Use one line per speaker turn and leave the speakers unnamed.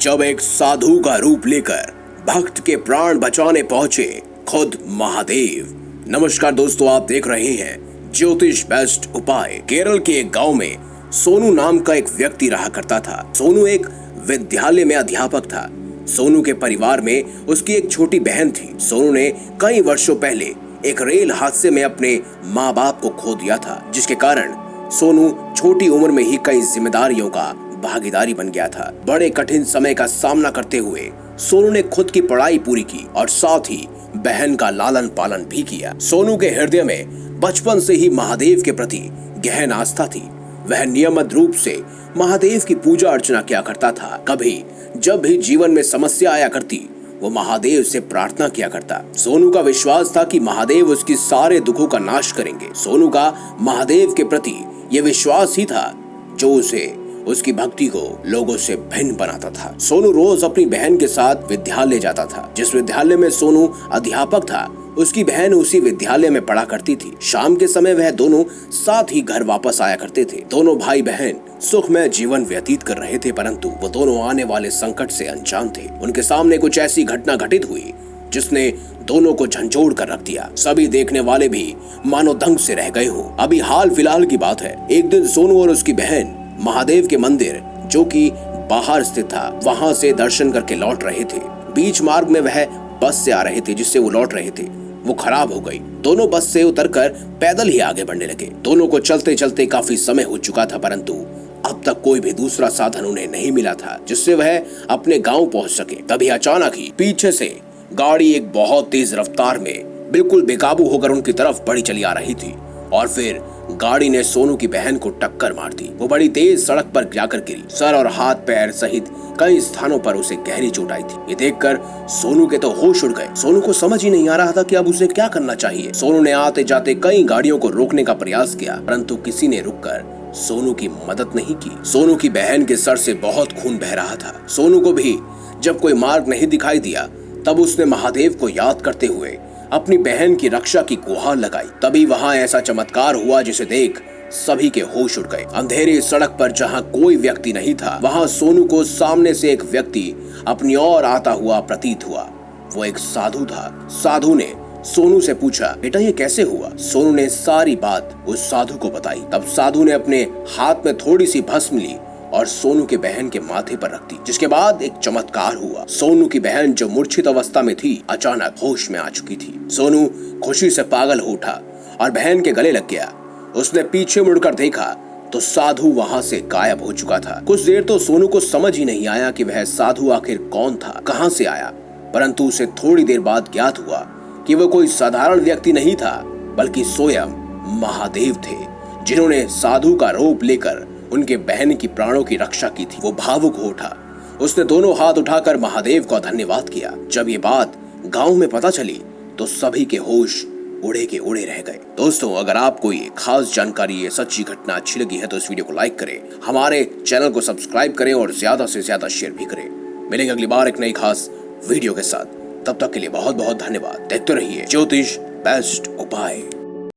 जब एक साधु का रूप लेकर भक्त के प्राण बचाने पहुंचे खुद महादेव। नमस्कार दोस्तों, आप देख रहे हैं ज्योतिष बेस्ट उपाय। केरल के एक गांव में सोनू नाम का एक व्यक्ति रहा करता था। सोनू एक विद्यालय में अध्यापक था। सोनू के परिवार में उसकी एक छोटी बहन थी। सोनू ने कई वर्षों पहले एक रेल हादसे में अपने माँ बाप को खो दिया था, जिसके कारण सोनू छोटी उम्र में ही कई जिम्मेदारियों का भागीदारी बन गया था। बड़े कठिन समय का सामना करते हुए सोनू ने खुद की पढ़ाई पूरी की और साथ ही बहन का लालन पालन भी किया। सोनू के हृदय में बचपन से ही महादेव के प्रति गहन आस्था थी। वह नियमित रूप से महादेव की पूजा अर्चना किया करता था। कभी जब भी जीवन में समस्या आया करती, वो महादेव से प्रार्थना किया करता। सोनू का विश्वास था कि महादेव उसकी सारे दुखों का नाश करेंगे। सोनू का महादेव के प्रति ये विश्वास ही था जो उसे उसकी भक्ति को लोगों से भिन्न बनाता था। सोनू रोज अपनी बहन के साथ विद्यालय जाता था। जिस विद्यालय में सोनू अध्यापक था, उसकी बहन उसी विद्यालय में पढ़ा करती थी। शाम के समय वह दोनों साथ ही घर वापस आया करते थे। दोनों भाई बहन सुखमय जीवन व्यतीत कर रहे थे, परंतु वो दोनों आने वाले संकट से अनजान थे। उनके सामने कुछ ऐसी घटना घटित हुई जिसने दोनों को झंझोड़ कर रख दिया। सभी देखने वाले भी मानो दंग से रह गए हो। अभी हाल फिलहाल की बात है। एक दिन सोनू और उसकी बहन महादेव के मंदिर, जो कि बाहर स्थित था, वहां से दर्शन करके लौट रहे थे। बीच मार्ग में वह बस से आ रहे थे जिससे वो लौट रहे थे, वो खराब हो गई। दोनों बस से उतरकर पैदल ही आगे बढ़ने लगे। दोनों को चलते चलते काफी समय हो चुका था, परंतु अब तक कोई भी दूसरा साधन उन्हें नहीं मिला था जिससे वह अपने गांव पहुंच सके। तभी अचानक ही पीछे से गाड़ी एक बहुत तेज रफ्तार में बिल्कुल बेकाबू होकर उनकी तरफ बढ़ी चली आ रही थी और फिर गाड़ी ने सोनू की बहन को टक्कर मार दी। वो बड़ी तेज सड़क पर जाकर गिरी। सर और हाथ पैर सहित कई स्थानों पर उसे गहरी चोट आई थी। ये देखकर सोनू के तो होश उड़ गए। सोनू को समझ ही नहीं आ रहा था कि अब उसे क्या करना चाहिए। सोनू ने आते जाते कई गाड़ियों को रोकने का प्रयास किया, परंतु किसी ने रुककर सोनू की मदद नहीं की। सोनू की बहन के सर से बहुत खून बह रहा था। सोनू को भी जब कोई मार्ग नहीं दिखाई दिया, तब उसने महादेव को याद करते हुए अपनी बहन की रक्षा की गुहार लगाई। तभी वहां ऐसा चमत्कार हुआ जिसे देख सभी के होश उड़ गए। अंधेरी सड़क पर जहां कोई व्यक्ति नहीं था, वहां सोनू को सामने से एक व्यक्ति अपनी ओर आता हुआ प्रतीत हुआ। वो एक साधु था। साधु ने सोनू से पूछा, बेटा ये कैसे हुआ? सोनू ने सारी बात उस साधु को बताई। तब साधु ने अपने हाथ में थोड़ी सी भस्म ली और सोनू के बहन के माथे पर रख दी, जिसके बाद एक चमत्कार हुआ। सोनू की बहन जो मूर्छित अवस्था में थी, अचानक होश में आ चुकी थी। सोनू खुशी से पागल हो उठा और बहन के गले लग गया। उसने पीछे मुड़कर देखा तो साधु वहां से गायब हो चुका था। कुछ देर तो सोनू को समझ ही नहीं आया कि वह साधु आखिर कौन था, कहां से आया, परंतु उसे थोड़ी देर बाद ज्ञात हुआ कि वह कोई साधारण व्यक्ति नहीं था, बल्कि स्वयं महादेव थे, जिन्होंने साधु का रूप लेकर उनके बहन की प्राणों की रक्षा की थी। वो भावुक हो उठा। उसने दोनों हाथ उठाकर महादेव का धन्यवाद किया। जब ये बात गांव में पता चली तो सभी के होश उड़े के उड़े रह गए। दोस्तों, अगर आपको ये खास जानकारी, ये सच्ची घटना अच्छी लगी है तो इस वीडियो को लाइक करें, हमारे चैनल को सब्सक्राइब करें और ज्यादा से ज्यादा शेयर भी करें। मिलेंगे अगली बार एक नई खास वीडियो के साथ। तब तक के लिए बहुत बहुत धन्यवाद। देखते रहिए ज्योतिष बेस्ट उपाय।